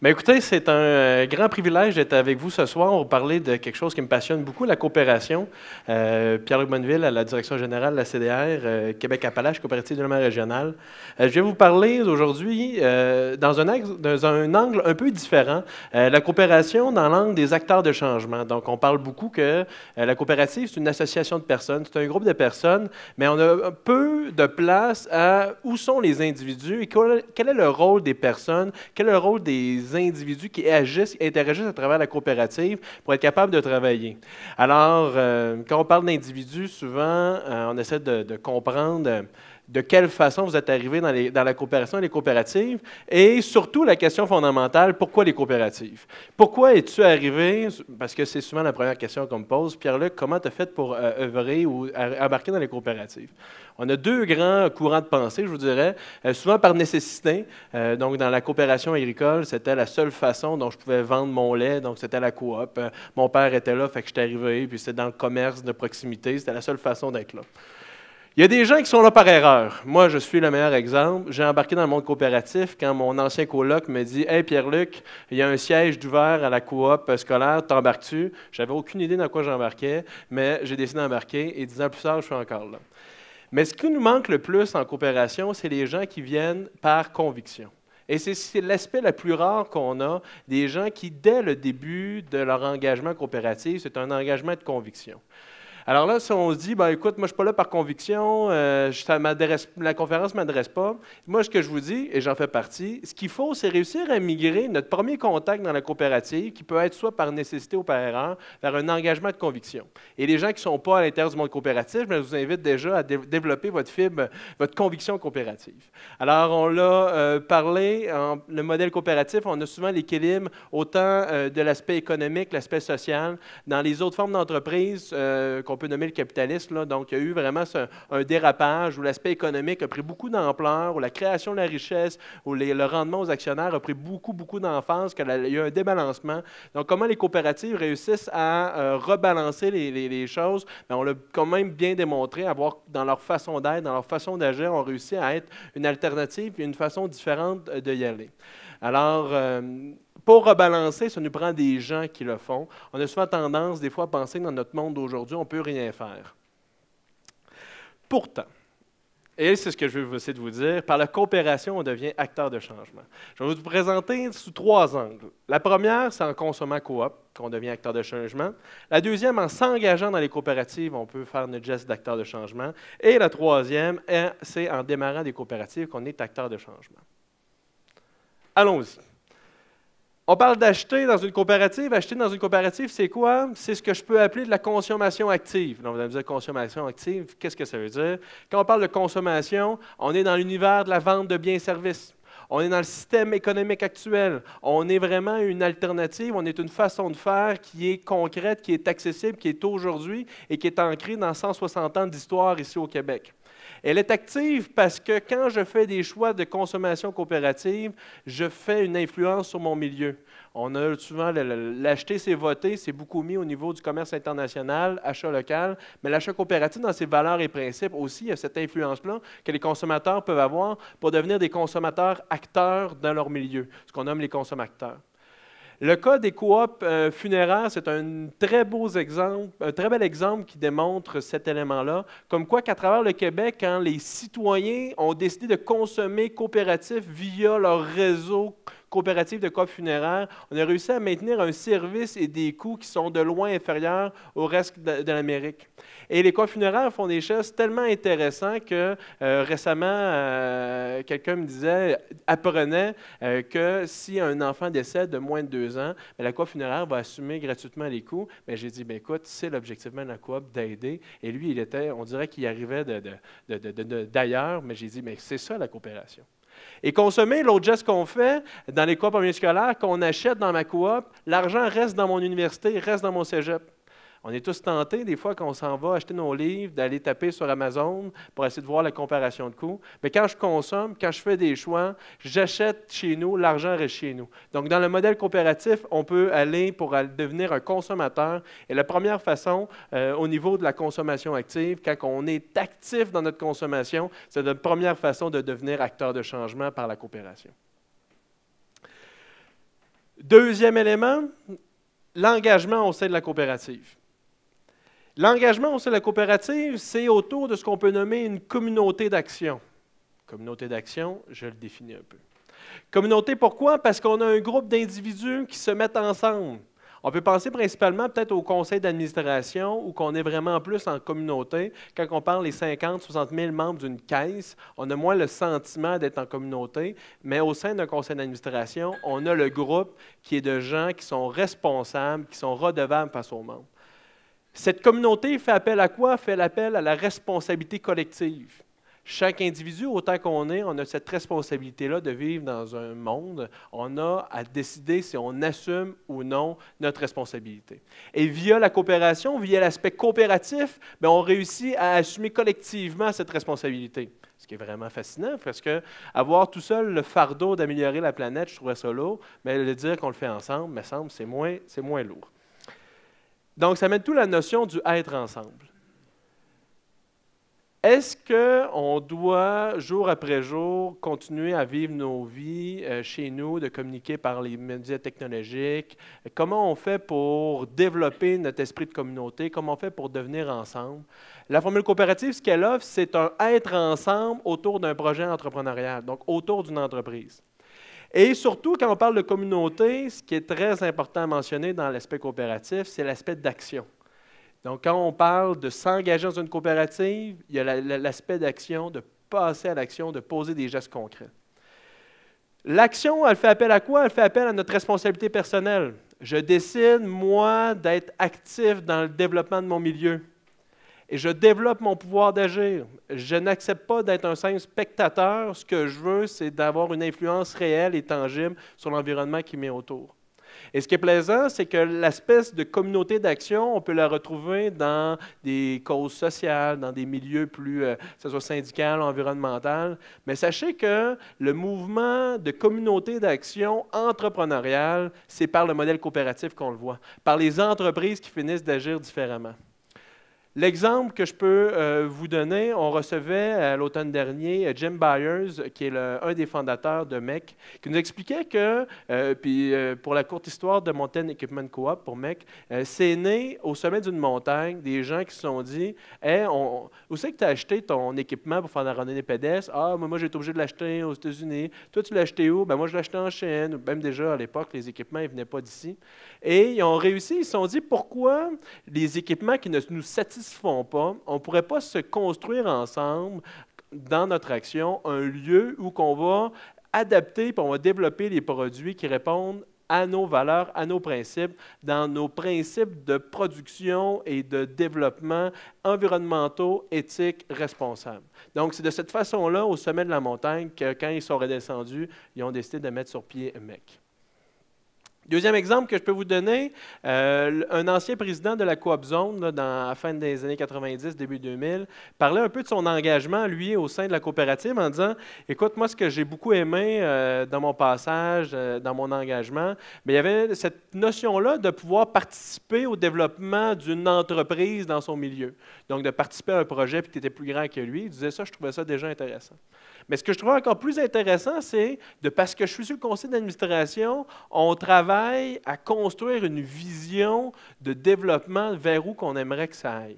Ben écoutez, c'est un grand privilège d'être avec vous ce soir pour parler de quelque chose qui me passionne beaucoup, la coopération. Pierre-Luc Bonneville, à la direction générale de la CDR, Québec-Appalaches, coopérative de développement régional. Je vais vous parler aujourd'hui dans un angle un peu différent, la coopération dans l'angle des acteurs de changement. Donc, on parle beaucoup que la coopérative, c'est une association de personnes, c'est un groupe de personnes, mais on a un peu de place à où sont les individus et quel est le rôle des personnes, quel est le rôle des individus qui agissent, interagissent à travers la coopérative pour être capable de travailler. Alors, quand on parle d'individus, souvent, on essaie de comprendre de quelle façon vous êtes arrivé dans la coopération et les coopératives, et surtout la question fondamentale, pourquoi les coopératives? Pourquoi es-tu arrivé, parce que c'est souvent la première question qu'on me pose, Pierre-Luc, comment tu as fait pour œuvrer ou embarquer dans les coopératives? On a deux grands courants de pensée, je vous dirais, souvent par nécessité. Donc, dans la coopération agricole, c'était la seule façon dont je pouvais vendre mon lait, donc c'était la coop. Mon père était là, fait que j'étais arrivé, puis c'était dans le commerce de proximité, c'était la seule façon d'être là. Il y a des gens qui sont là par erreur. Moi, je suis le meilleur exemple. J'ai embarqué dans le monde coopératif quand mon ancien coloc me dit « Hey Pierre-Luc, il y a un siège d'ouvert à la coop scolaire, t'embarques-tu? » J'avais aucune idée dans quoi j'embarquais, mais j'ai décidé d'embarquer et 10 ans plus tard, je suis encore là. Mais ce qui nous manque le plus en coopération, c'est les gens qui viennent par conviction. Et c'est l'aspect le plus rare qu'on a, des gens qui, dès le début de leur engagement coopératif, c'est un engagement de conviction. Alors là, si on se dit, ben, écoute, moi, je ne suis pas là par conviction, la conférence ne m'adresse pas, moi, ce que je vous dis, et j'en fais partie, ce qu'il faut, c'est réussir à migrer notre premier contact dans la coopérative, qui peut être soit par nécessité ou par erreur, vers un engagement de conviction. Et les gens qui ne sont pas à l'intérieur du monde coopératif, je vous invite déjà à développer votre fibre, votre conviction coopérative. Alors, on l'a parlé, le modèle coopératif, on a souvent l'équilibre autant de l'aspect économique, l'aspect social. Dans les autres formes d'entreprise, qu'on peut nommer le capitalisme. Là. Donc, il y a eu vraiment un dérapage où l'aspect économique a pris beaucoup d'ampleur, où la création de la richesse, où le rendement aux actionnaires a pris beaucoup d'emphase, qu'il y a eu un débalancement. Donc, comment les coopératives réussissent à rebalancer les choses? Bien, on l'a quand même bien démontré, dans leur façon d'être, dans leur façon d'agir, on réussit à être une alternative et une façon différente d'y aller. Alors, pour rebalancer, ça nous prend des gens qui le font. On a souvent tendance, des fois, à penser que dans notre monde d'aujourd'hui, on ne peut rien faire. Pourtant, et c'est ce que je vais essayer de vous dire, par la coopération, on devient acteur de changement. Je vais vous présenter sous 3 angles. La première, c'est en consommant coop, qu'on devient acteur de changement. La deuxième, en s'engageant dans les coopératives, on peut faire notre geste d'acteur de changement. Et la troisième, c'est en démarrant des coopératives qu'on est acteur de changement. Allons-y. On parle d'acheter dans une coopérative. Acheter dans une coopérative, c'est quoi? C'est ce que je peux appeler de la consommation active. Donc, vous allez me dire, consommation active, qu'est-ce que ça veut dire? Quand on parle de consommation, on est dans l'univers de la vente de biens et services. On est dans le système économique actuel. On est vraiment une alternative, on est une façon de faire qui est concrète, qui est accessible, qui est aujourd'hui et qui est ancrée dans 160 ans d'histoire ici au Québec. Elle est active parce que quand je fais des choix de consommation coopérative, je fais une influence sur mon milieu. On a souvent l'acheter, c'est voter, c'est beaucoup mis au niveau du commerce international, achat local, mais l'achat coopératif, dans ses valeurs et principes aussi, il y a cette influence-là que les consommateurs peuvent avoir pour devenir des consommateurs acteurs dans leur milieu, ce qu'on nomme les consommateurs. Le cas des coops funéraires, c'est un très beau exemple, un très bel exemple qui démontre cet élément-là, comme quoi qu'à travers le Québec, quand les citoyens ont décidé de consommer coopératif via leur réseau coopératif de coop funéraires, on a réussi à maintenir un service et des coûts qui sont de loin inférieurs au reste de l'Amérique. Et les coop funéraires font des choses tellement intéressantes que récemment, quelqu'un me disait, apprenait que si un enfant décède de moins de 2 ans, bien, la coop funéraire va assumer gratuitement les coûts. Mais j'ai dit, bien, écoute, c'est l'objectivement de la coop d'aider. Et lui, on dirait qu'il arrivait d'ailleurs, mais j'ai dit, mais c'est ça la coopération. Et consommer, l'autre geste qu'on fait dans les coops scolaires, qu'on achète dans ma coop, l'argent reste dans mon université, reste dans mon cégep. On est tous tentés, des fois, quand on s'en va acheter nos livres, d'aller taper sur Amazon pour essayer de voir la comparaison de coûts. Mais quand je consomme, quand je fais des choix, j'achète chez nous, l'argent reste chez nous. Donc, dans le modèle coopératif, on peut aller pour devenir un consommateur. Et la première façon, au niveau de la consommation active, quand on est actif dans notre consommation, c'est notre première façon de devenir acteur de changement par la coopération. Deuxième élément, l'engagement au sein de la coopérative. L'engagement au sein de la coopérative, c'est autour de ce qu'on peut nommer une communauté d'action. Communauté d'action, je le définis un peu. Communauté, pourquoi? Parce qu'on a un groupe d'individus qui se mettent ensemble. On peut penser principalement peut-être au conseil d'administration où qu'on est vraiment plus en communauté. Quand on parle des 50, 60 000 membres d'une caisse, on a moins le sentiment d'être en communauté, mais au sein d'un conseil d'administration, on a le groupe qui est de gens qui sont responsables, qui sont redevables face aux membres. Cette communauté fait appel à quoi? Fait appel à la responsabilité collective. Chaque individu, autant qu'on est, on a cette responsabilité-là de vivre dans un monde. On a à décider si on assume ou non notre responsabilité. Et via la coopération, via l'aspect coopératif, bien, on réussit à assumer collectivement cette responsabilité. Ce qui est vraiment fascinant, parce que avoir tout seul le fardeau d'améliorer la planète, je trouvais ça lourd, mais le dire qu'on le fait ensemble, me semble, c'est moins lourd. Donc, ça mène tout la notion du être ensemble. Est-ce qu'on doit, jour après jour, continuer à vivre nos vies chez nous, de communiquer par les médias technologiques? Comment on fait pour développer notre esprit de communauté? Comment on fait pour devenir ensemble? La formule coopérative, ce qu'elle offre, c'est un être ensemble autour d'un projet entrepreneurial, donc autour d'une entreprise. Et surtout, quand on parle de communauté, ce qui est très important à mentionner dans l'aspect coopératif, c'est l'aspect d'action. Donc, quand on parle de s'engager dans une coopérative, il y a l'aspect d'action, de passer à l'action, de poser des gestes concrets. L'action, elle fait appel à quoi? Elle fait appel à notre responsabilité personnelle. Je décide, moi, d'être actif dans le développement de mon milieu. Et je développe mon pouvoir d'agir. Je n'accepte pas d'être un simple spectateur. Ce que je veux, c'est d'avoir une influence réelle et tangible sur l'environnement qui m'est autour. Et ce qui est plaisant, c'est que l'espèce de communauté d'action, on peut la retrouver dans des causes sociales, dans des milieux plus, que ce soit syndical ou environnemental. Mais sachez que le mouvement de communauté d'action entrepreneuriale, c'est par le modèle coopératif qu'on le voit, par les entreprises qui finissent d'agir différemment. L'exemple que je peux vous donner, on recevait à l'automne dernier Jim Byers, qui est un des fondateurs de MEC, qui nous expliquait que, pour la courte histoire de Mountain Equipment Co-op pour MEC, c'est né au sommet d'une montagne, des gens qui se sont dit hey, où c'est que tu as acheté ton équipement pour faire la randonnée pédestre? Ah, moi j'ai été obligé de l'acheter aux États-Unis. Toi, tu l'as acheté où? Ben, moi, je l'ai acheté en Chine. Même déjà, à l'époque, les équipements ne venaient pas d'ici. Et ils ont réussi, ils se sont dit pourquoi les équipements qui ne nous satisfont pas, on ne pourrait pas se construire ensemble dans notre action un lieu où on va adapter et on va développer les produits qui répondent à nos valeurs, à nos principes, dans nos principes de production et de développement environnementaux, éthiques, responsables. Donc, c'est de cette façon-là, au sommet de la montagne, que quand ils sont redescendus, ils ont décidé de mettre sur pied MEC. Deuxième exemple que je peux vous donner, un ancien président de la Coop Zone, là, à la fin des années 90, début 2000, parlait un peu de son engagement, lui, au sein de la coopérative, en disant « Écoute, moi, ce que j'ai beaucoup aimé dans mon passage, dans mon engagement, bien, il y avait cette notion-là de pouvoir participer au développement d'une entreprise dans son milieu. Donc, de participer à un projet, puis tu étais plus grand que lui. Il disait ça, je trouvais ça déjà intéressant. Mais ce que je trouvais encore plus intéressant, c'est parce que je suis sur le conseil d'administration, on travaille à construire une vision de développement vers où qu'on aimerait que ça aille.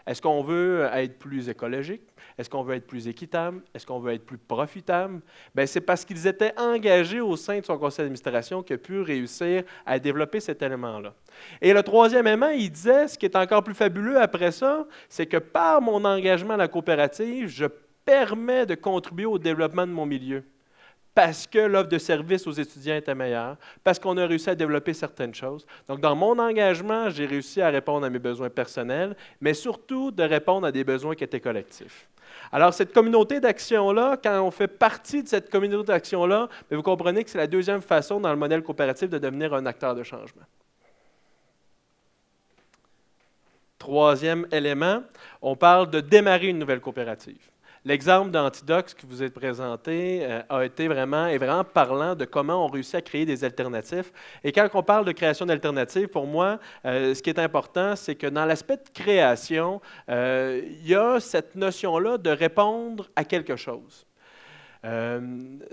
Est-ce qu'on veut être plus écologique? Est-ce qu'on veut être plus équitable? Est-ce qu'on veut être plus profitable? Bien, c'est parce qu'ils étaient engagés au sein de son conseil d'administration qu'il a pu réussir à développer cet élément-là. Et le troisième élément, il disait, ce qui est encore plus fabuleux après ça, c'est que par mon engagement à la coopérative, je permet de contribuer au développement de mon milieu parce que l'offre de service aux étudiants était meilleure, parce qu'on a réussi à développer certaines choses. Donc, dans mon engagement, j'ai réussi à répondre à mes besoins personnels, mais surtout de répondre à des besoins qui étaient collectifs. Alors, cette communauté d'action-là, quand on fait partie de cette communauté d'action-là, vous comprenez que c'est la deuxième façon dans le modèle coopératif de devenir un acteur de changement. Troisième élément, on parle de démarrer une nouvelle coopérative. L'exemple d'Antidox qui vous est présenté est vraiment parlant de comment on réussit à créer des alternatives. Et quand on parle de création d'alternatives, pour moi, ce qui est important, c'est que dans l'aspect de création, il y a cette notion-là de répondre à quelque chose.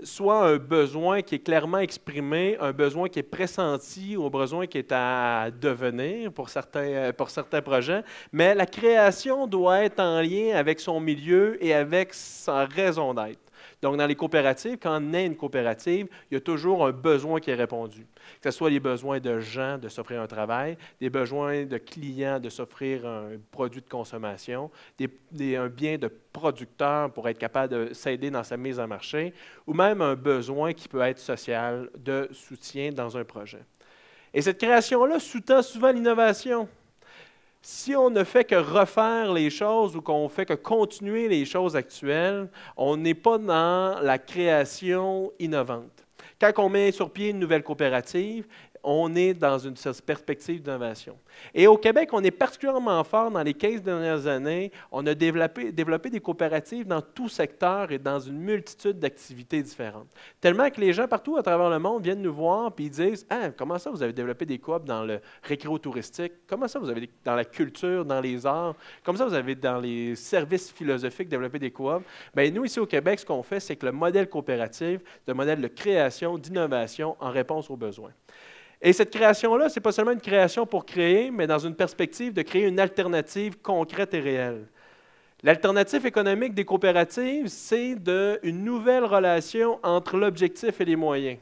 Soit un besoin qui est clairement exprimé, un besoin qui est pressenti ou un besoin qui est à devenir pour certains projets, mais la création doit être en lien avec son milieu et avec sa raison d'être. Donc, dans les coopératives, quand on naît une coopérative, il y a toujours un besoin qui est répondu. Que ce soit les besoins de gens de s'offrir un travail, des besoins de clients de s'offrir un produit de consommation, un bien de producteur pour être capable de s'aider dans sa mise en marché, ou même un besoin qui peut être social de soutien dans un projet. Et cette création-là sous-tend souvent l'innovation. Si on ne fait que refaire les choses ou qu'on fait que continuer les choses actuelles, on n'est pas dans la création innovante. Quand on met sur pied une nouvelle coopérative, on est dans une perspective d'innovation. Et au Québec, on est particulièrement fort dans les 15 dernières années. On a développé des coopératives dans tout secteur et dans une multitude d'activités différentes. Tellement que les gens partout à travers le monde viennent nous voir et ils disent « Ah, comment ça vous avez développé des coops dans le récréo-touristique? Comment ça vous avez dans la culture, dans les arts? Comment ça vous avez dans les services philosophiques développé des coops? » Bien, nous, ici au Québec, ce qu'on fait, c'est que le modèle coopératif, c'est un modèle de création, d'innovation en réponse aux besoins. Et cette création-là, ce n'est pas seulement une création pour créer, mais dans une perspective de créer une alternative concrète et réelle. L'alternative économique des coopératives, c'est une nouvelle relation entre l'objectif et les moyens.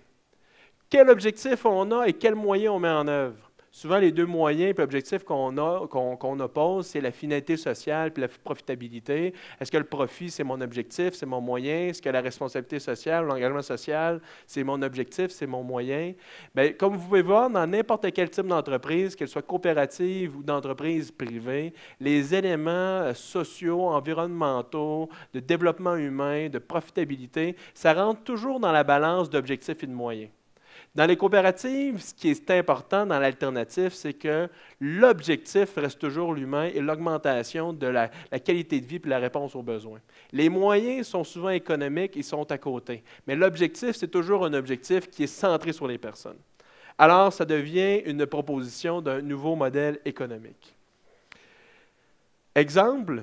Quel objectif on a et quels moyens on met en œuvre? Souvent, les deux moyens et objectifs qu'on oppose, c'est la finalité sociale et la profitabilité. Est-ce que le profit, c'est mon objectif, c'est mon moyen? Est-ce que la responsabilité sociale, l'engagement social, c'est mon objectif, c'est mon moyen? Bien, comme vous pouvez voir, dans n'importe quel type d'entreprise, qu'elle soit coopérative ou d'entreprise privée, les éléments sociaux, environnementaux, de développement humain, de profitabilité, ça rentre toujours dans la balance d'objectifs et de moyens. Dans les coopératives, ce qui est important dans l'alternative, c'est que l'objectif reste toujours l'humain et l'augmentation de la qualité de vie et la réponse aux besoins. Les moyens sont souvent économiques, ils sont à côté. Mais l'objectif, c'est toujours un objectif qui est centré sur les personnes. Alors, ça devient une proposition d'un nouveau modèle économique. Exemple,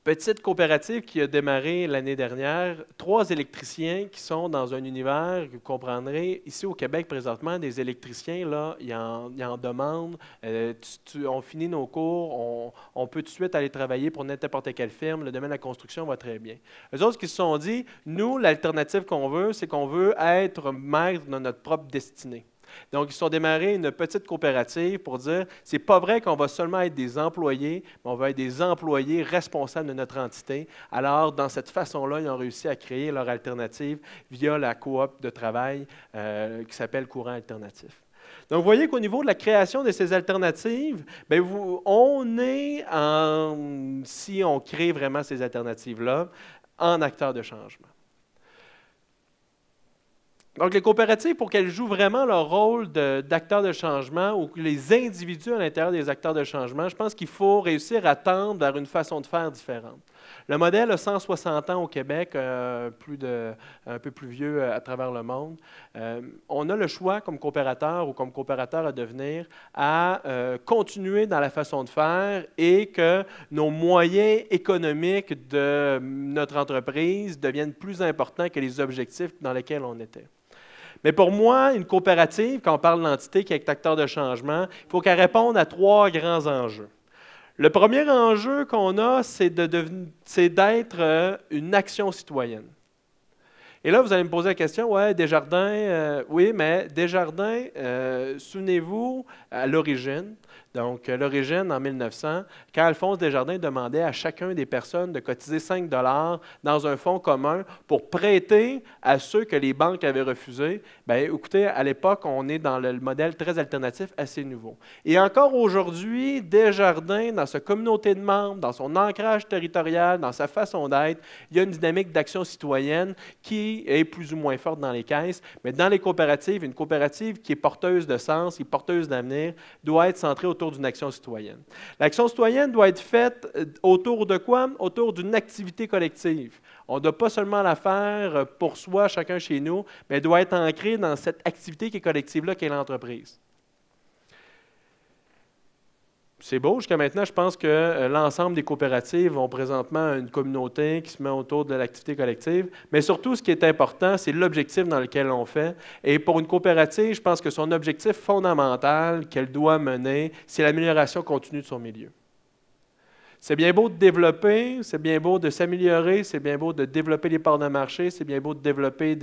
petite coopérative qui a démarré l'année dernière, 3 électriciens qui sont dans un univers, vous comprendrez, ici au Québec présentement, des électriciens, là, ils en demandent, on finit nos cours, on peut tout de suite aller travailler pour n'importe quelle firme, le domaine de la construction va très bien. Eux autres, ce qu'ils se sont dit, nous, l'alternative qu'on veut, c'est qu'on veut être maître de notre propre destinée. Donc, ils se sont démarrés une petite coopérative pour dire, c'est pas vrai qu'on va seulement être des employés, mais on va être des employés responsables de notre entité. Alors, dans cette façon-là, ils ont réussi à créer leur alternative via la coop de travail qui s'appelle Courant Alternatif. Donc, vous voyez qu'au niveau de la création de ces alternatives, bien, si on crée vraiment ces alternatives-là, en acteur de changement. Donc, les coopératives, pour qu'elles jouent vraiment leur rôle d'acteurs de changement ou que les individus à l'intérieur des acteurs de changement, je pense qu'il faut réussir à tendre vers une façon de faire différente. Le modèle a 160 ans au Québec, un peu plus vieux à travers le monde. On a le choix comme coopérateur ou comme coopérateur à devenir à continuer dans la façon de faire et que nos moyens économiques de notre entreprise deviennent plus importants que les objectifs dans lesquels on était. Mais pour moi, une coopérative, quand on parle d'entité qui est acteur de changement, il faut qu'elle réponde à 3 grands enjeux. Le premier enjeu qu'on a, c'est d'être une action citoyenne. Et là, vous allez me poser la question, ouais, Desjardins, oui, mais Desjardins, souvenez-vous, à l'origine, donc l'origine en 1900, quand Alphonse Desjardins demandait à chacun des personnes de cotiser 5 $ dans un fonds commun pour prêter à ceux que les banques avaient refusés, bien, écoutez, à l'époque, on est dans le modèle très alternatif, assez nouveau. Et encore aujourd'hui, Desjardins, dans sa communauté de membres, dans son ancrage territorial, dans sa façon d'être, il y a une dynamique d'action citoyenne qui est plus ou moins forte dans les caisses, mais dans les coopératives, une coopérative qui est porteuse de sens, qui est porteuse d'avenir, doit être centrée autour d'une action citoyenne. L'action citoyenne doit être faite autour de quoi? Autour d'une activité collective. On ne doit pas seulement la faire pour soi, chacun chez nous, mais elle doit être ancrée dans cette activité qui est collective-là, qui est l'entreprise. C'est beau, jusqu'à maintenant, je pense que l'ensemble des coopératives ont présentement une communauté qui se met autour de l'activité collective. Mais surtout, ce qui est important, c'est l'objectif dans lequel on fait. Et pour une coopérative, je pense que son objectif fondamental qu'elle doit mener, c'est l'amélioration continue de son milieu. C'est bien beau de développer, c'est bien beau de s'améliorer, c'est bien beau de développer les parts de marché, c'est bien beau de développer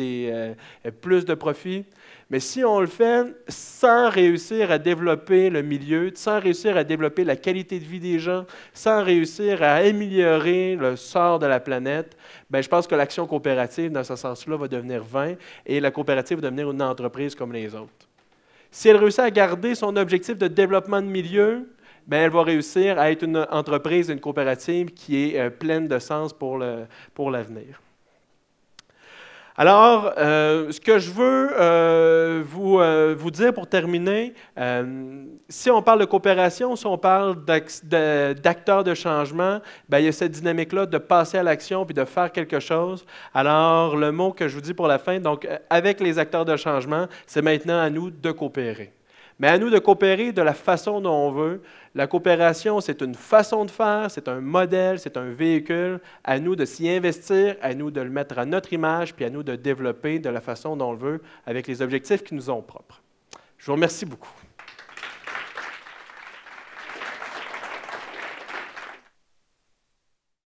plus de profits. Mais si on le fait sans réussir à développer le milieu, sans réussir à développer la qualité de vie des gens, sans réussir à améliorer le sort de la planète, bien, je pense que l'action coopérative, dans ce sens-là, va devenir vain et la coopérative va devenir une entreprise comme les autres. Si elle réussit à garder son objectif de développement de milieu, bien, elle va réussir à être une entreprise, une coopérative qui est pleine de sens pour l'avenir. Alors, ce que je veux vous dire pour terminer, si on parle de coopération, si on parle d'acteurs de changement, bien, il y a cette dynamique-là de passer à l'action puis de faire quelque chose. Alors, le mot que je vous dis pour la fin, donc, avec les acteurs de changement, c'est maintenant à nous de coopérer. Mais à nous de coopérer de la façon dont on veut. La coopération, c'est une façon de faire, c'est un modèle, c'est un véhicule. À nous de s'y investir, à nous de le mettre à notre image, puis à nous de développer de la façon dont on le veut, avec les objectifs qui nous sont propres. Je vous remercie beaucoup.